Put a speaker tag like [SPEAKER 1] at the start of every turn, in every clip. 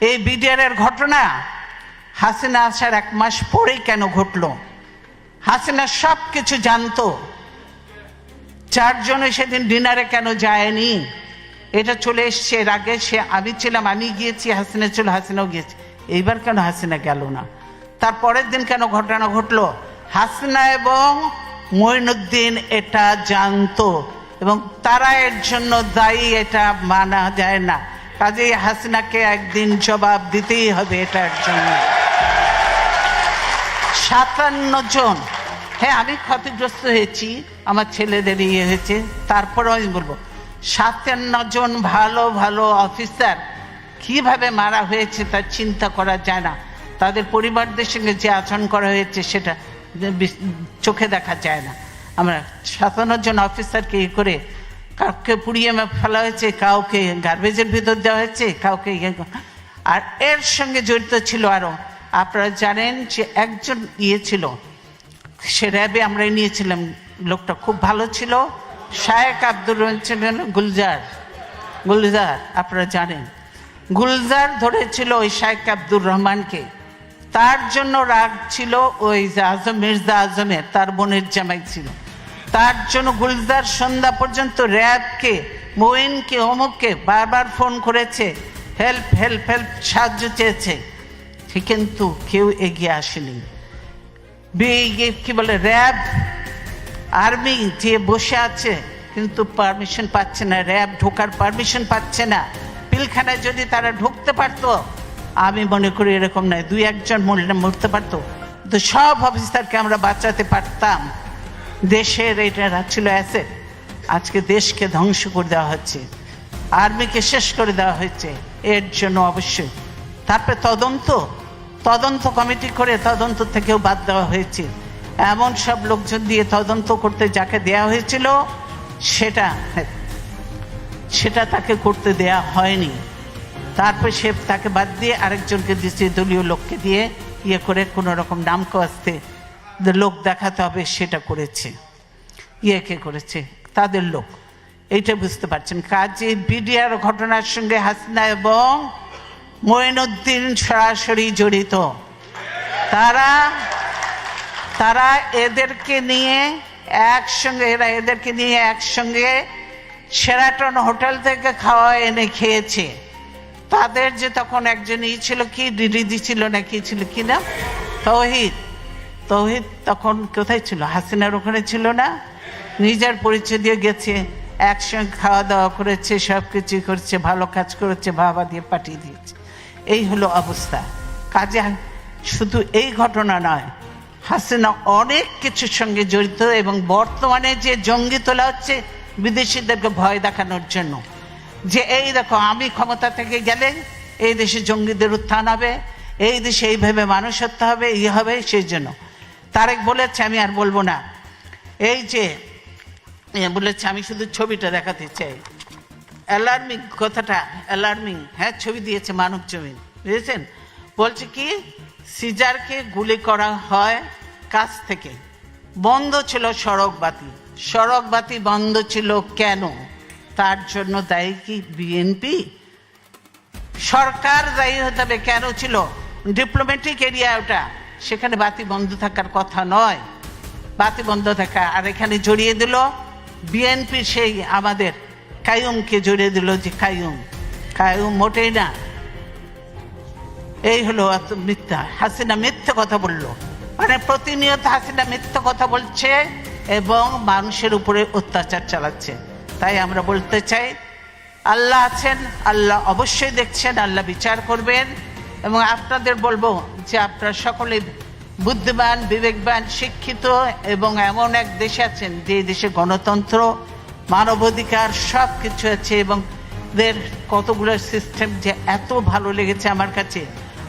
[SPEAKER 1] এই বিডিআরের ঘটনা হাসিনা আসার 1 মাস পরেই কেন ঘটলো? হাসিনা সব কিছু জানতো, 4 জনে সেদিন ডিনারে কেন যায়নি? এটা চলে এসছে এর আগে। আমি ছিলাম, আমি গিয়েছি, হাসিনা ছিল, হাসিনাও গিয়েছে। এইবার কেন হাসিনা গেল না? তারপরের দিন কেন ঘটনা ঘটলো? হাসিনা এবং মঈনুদ্দিন এটা জানতো এবং তারা এর জন্য দায়ী, এটা মানা যায় না। কাজেই হাসিনাকে একদিন জবাব দিতেই হবে এটার জন্য। 57 জন, হ্যাঁ আমি ক্ষতিগ্রস্ত হয়েছি, আমার ছেলেদের ইয়ে হয়েছে, তারপরেও আমি বলবো 57 জন ভালো ভালো অফিসার কিভাবে মারা হয়েছে তা চিন্তা করা যায় না। তাদের পরিবারদের সঙ্গে যে আচরণ করা হয়েছে সেটা চোখে দেখা যায় না। আমরা 57 জন অফিসারকে ই করে কাউকে পুড়িয়ে ফেলা হয়েছে, কাউকে গার্বেজের ভিতর দেওয়া হয়েছে, কাউকে আর এর সঙ্গে জড়িত ছিল আরো। আপনারা জানেন যে একজন ইয়ে ছিল, সে র্যাবে আমরা নিয়েছিলাম, লোকটা খুব ভালো ছিল, শায়েক আব্দুর রহমান ছিলেন গুলজার, আপনারা জানেন গুলজার ধরেছিল ওই শায়েক আব্দুর রহমানকে। তার জন্য রাগ ছিল ওই মির্জা আজমের, তার বোনের জামাই ছিল, তার জন্য গুলজার সন্ধ্যা পর্যন্ত র্যাবকে, মঈনকে, অমুককে বারবার ফোন করেছে, হেল্প হেল্প হেল্প, সাহায্য চেয়েছে, কিন্তু কেউ এগিয়ে আসেনি। কি বলে র্যাব, আর্মি যে বসে আছে কিন্তু পারমিশন পাচ্ছে না, র্যাব ঢোকার পারমিশন পাচ্ছে না। পিলখানায় যদি তারা ঢুকতে পারতো, আমি মনে করি এরকম নয়, 2-1 জন মরতে পারতো, তো সব অফিসারকে আমরা বাঁচাতে পারতাম। দেশের এটা ছিল অ্যাসেট, আজকে দেশকে ধ্বংস করে দেওয়া হচ্ছে, আর্মিকে শেষ করে দেওয়া হয়েছে। এর জন্য অবশ্যই তারপরে তদন্ত কমিটি করে তদন্ত থেকেও বাদ দেওয়া হয়েছে। এমন সব লোকজন দিয়ে তদন্ত করতে যাকে দেয়া হয়েছিল সেটা তাকে করতে দেয়া হয়নি। তারপর সে তাকে বাদ দিয়ে আরেকজনকে দিচ্ছে, দলীয় লোককে দিয়ে ইয়ে করে কোনো রকম নাম কাস্তে লোক দেখাতে হবে, সেটা করেছে। কে করেছে? তাদের লোক। এইটা বুঝতে পারছেন। কাজে বিডিআর ঘটনার সঙ্গে হাসিনা এবং মঈনুদ্দিন সরাসরি জড়িত। তারা এদেরকে নিয়ে একসঙ্গে শেরাটন হোটেল থেকে খাওয়া এনে খেয়েছে। তাদের যে তখন একজন ছিল, কি দিদি ছিল না কি ছিল, কি না, তৌহিদ তখন কোথায় ছিল? হাসিনার ওখানে ছিল না? নিজের পরিচয় দিয়ে গেছে, একসঙ্গে খাওয়া দাওয়া করেছে, সব কিছু করেছে, ভালো কাজ করেছে, বাবা দিয়ে পাঠিয়ে দিয়েছে। এই হলো অবস্থা। কাজে শুধু এই ঘটনা নয়, হাসিনা অনেক কিছুর সঙ্গে জড়িত। এবং বর্তমানে যে জঙ্গি তোলা হচ্ছে বিদেশিদেরকে ভয় দেখানোর জন্য, যে এই দেখো আমি ক্ষমতা থেকে গেলে এই দেশে জঙ্গিদের উত্থান হবে, এই দেশে এইভাবে মানুষ হত্যা হবে, হবে। সেই জন্য তারেক বলেছে, আমি আর বলবো না, এই যে বলেছে, আমি শুধু ছবিটা দেখাতে চাই, অ্যালার্মিং কথাটা, অ্যালার্মিং, হ্যাঁ ছবি দিয়েছে মানব জমিন, বুঝেছেন? বলছে কি, সিজারকে গুলি করা হয় কাছ থেকে, বন্ধ ছিল সড়ক বাতি বন্ধ ছিল কেন? তার জন্য দায়ী কি বিএনপি? সরকার দায়ী হতে হবে। কেন ছিল? ডিপ্লোম্যাটিক এরিয়া ওটা, সেখানে বাতি বন্ধ থাকার কথা নয়, বাতি বন্ধ থাকা। আর এখানে জড়িয়ে দিল বিএনপি, সেই আমাদের কাইয়ুমকে জড়িয়ে দিল, যে কাইয়ুম মোটেই না। এই হলো মিথ্যা। হাসিনা মিথ্যে কথা বললো, মানে প্রতিনিয়ত হাসিনা মিথ্যে কথা বলছে এবং মানুষের উপরে অত্যাচার চালাচ্ছে। তাই আমরা বলতে চাই, আল্লাহ আছেন, আল্লাহ অবশ্যই দেখছেন, আল্লাহ বিচার করবেন। এবং আপনাদের বলবো যে আপনারা সকলে বুদ্ধিমান, বিবেকবান, শিক্ষিত এবং এমন এক দেশে আছেন যে দেশে গণতন্ত্র, মানবাধিকার সব কিছু আছে এবং এদের কতগুলো সিস্টেম যে এত ভালো লেগেছে আমার কাছে।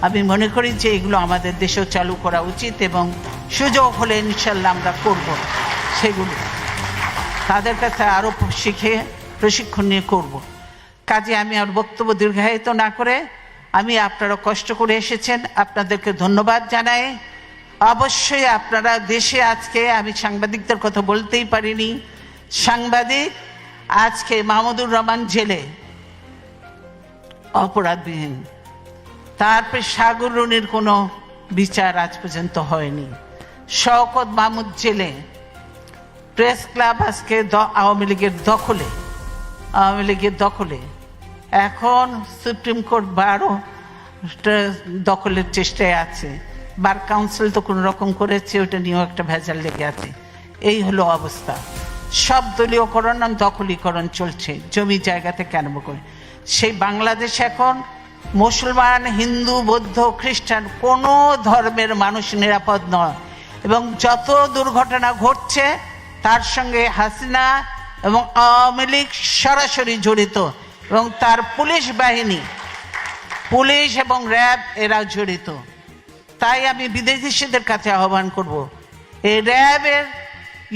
[SPEAKER 1] আমি মনে করি যে এগুলো আমাদের দেশেও চালু করা উচিত এবং সুযোগ হলে ইনশাল্লাহ আমরা করব সেগুলো, তাদের কাছে আরও শিখে প্রশিক্ষণ নিয়ে করব। কাজে আমি আর বক্তব্য দীর্ঘায়িত না করে, আমি আপনারা কষ্ট করে এসেছেন, আপনাদেরকে ধন্যবাদ জানাই। অবশ্যই আপনারা দেশে আজকে, আমি সাংবাদিকদের কথা বলতেই পারিনি, সাংবাদিক আজকে মাহমুদুর রহমান জেলে অপরাধবিহীন, তারপরে সাগররুনির কোনো বিচার আজ পর্যন্ত হয়নি। শওকত মাহমুদ জেলে, প্রেস ক্লাব আজকে আওয়ামী লীগের দখলে। এখন সুপ্রিম কোর্ট বারও দখলের চেষ্টায় আছে, বার কাউন্সিল তো কোনো রকম করেছে, ওটা নিয়েও একটা ভেজাল লেগে আছে। এই হলো অবস্থা। সব দলীয়করণ আর দখলীকরণ চলছে, জমি জায়গা থেকে আরম্ভ করে। সেই বাংলাদেশে এখন মুসলমান, হিন্দু, বৌদ্ধ, খ্রিস্টান কোনো ধর্মের মানুষ নিরাপদ নয়, এবং যত দুর্ঘটনা ঘটছে তার সঙ্গে হাসিনা এবং আওয়ামী লীগ সরাসরি জড়িত, এবং তার পুলিশ বাহিনী, পুলিশ এবং র্যাব এরা জড়িত। তাই আমি বিদেশিদের কাছে আহ্বান করব, এই র্যাবের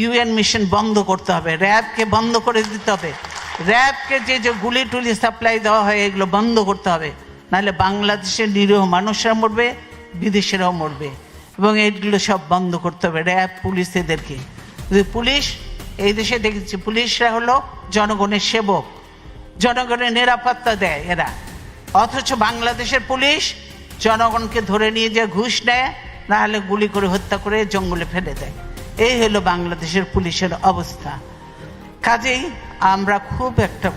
[SPEAKER 1] ইউএন মিশন বন্ধ করতে হবে, র্যাবকে বন্ধ করে দিতে হবে। র্যাবকে যে গুলি টুলি সাপ্লাই দেওয়া হয় এগুলো বন্ধ করতে হবে, নাহলে বাংলাদেশের নিরীহ মানুষরা মরবে, বিদেশেরাও মরবে, এবং এইগুলো সব বন্ধ করতে হবে। র্যাব, পুলিশ, এদেরকে, পুলিশ এই দেশে দেখেছি পুলিশরা হলো জনগণের সেবক, জনগণের নিরাপত্তা দেয় এরা, অথচ বাংলাদেশের পুলিশ জনগণকে ধরে নিয়ে যে ঘুষ নেয়, না হলে গুলি করে হত্যা করে জঙ্গলে ফেলে দেয়। এই হলো বাংলাদেশের পুলিশের অবস্থা। কাজেই আমরা খুব একটা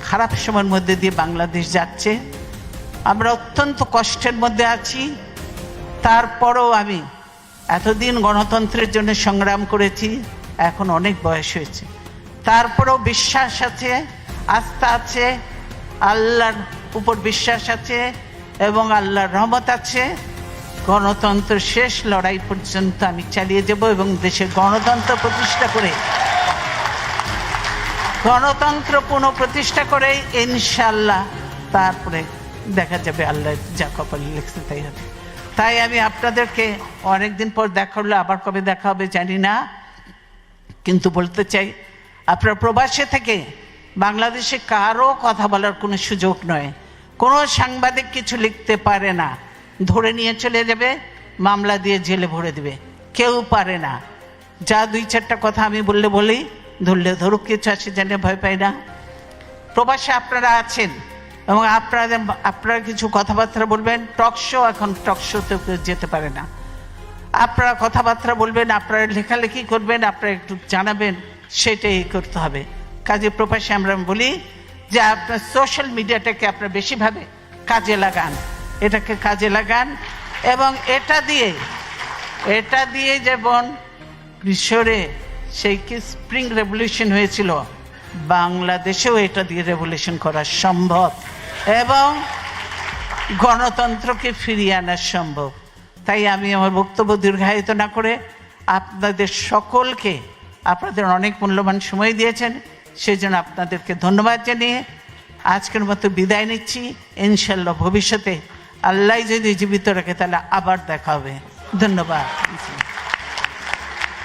[SPEAKER 1] খারাপ সময়ের মধ্যে দিয়ে বাংলাদেশ যাচ্ছে, আমরা অত্যন্ত কষ্টের মধ্যে আছি। তারপরও আমি এতদিন গণতন্ত্রের জন্য সংগ্রাম করেছি, এখন অনেক বয়স হয়েছে, তারপরেও বিশ্বাস আছে, আস্থা আছে, আল্লাহর উপর বিশ্বাস আছে এবং আল্লাহর রহমত আছে। গণতন্ত্র শেষ লড়াই পর্যন্ত আমি চালিয়ে যাব, এবং দেশে গণতন্ত্র পুনঃপ্রতিষ্ঠা করে ইনশাআল্লাহ তারপরে দেখা যাবে, আল্লাহ যা কপালে লিখছে তাই হবে। তাই আমি আপনাদেরকে অনেকদিন পর দেখা হলো, আবার কবে দেখা হবে জানি না, কিন্তু বলতে চাই, আপনার প্রবাসে থেকে বাংলাদেশে কারো কথা বলার কোনো সুযোগ নয়, কোনো সাংবাদিক কিছু লিখতে পারে না, ধরে নিয়ে চলে যাবে, মামলা দিয়ে জেলে ভরে দেবে, কেউ পারে না। যা দুই চারটা কথা আমি বলি, ধরলে ধরুক, কিছু আছে জানে ভয় পাই না। প্রবাসে আপনারা আছেন এবং আপনারা কিছু কথাবার্তা বলবেন, টকশো, এখন টকশোতে কেউ যেতে পারে না, আপনারা কথাবার্তা বলবেন, আপনারা লেখালেখি করবেন, আপনারা একটু জানাবেন, সেটাই করতে হবে। কাজে প্রবাসে আমরা বলি যে আপনার সোশ্যাল মিডিয়াটাকে আপনারা বেশিভাবে কাজে লাগান, এটাকে কাজে লাগান, এবং এটা দিয়ে যেমন মিশরে সেই কি স্প্রিং রেভলিউশন হয়েছিল, বাংলাদেশেও এটা দিয়ে রেভলিউশন করা সম্ভব এবং গণতন্ত্রকে ফিরিয়ে আনা সম্ভব। তাই আমি আমার বক্তব্য দীর্ঘায়িত না করে আপনাদের সকলকে, আপনাদের অনেক মূল্যবান সময় দিয়েছেন, সেই জন্য আপনাদেরকে ধন্যবাদ জানিয়ে আজকের মতো বিদায় নিচ্ছি। ইনশাল্লাহ ভবিষ্যতে আল্লাহ যদি জীবিত রাখে তাহলে আবার দেখা হবে। ধন্যবাদ।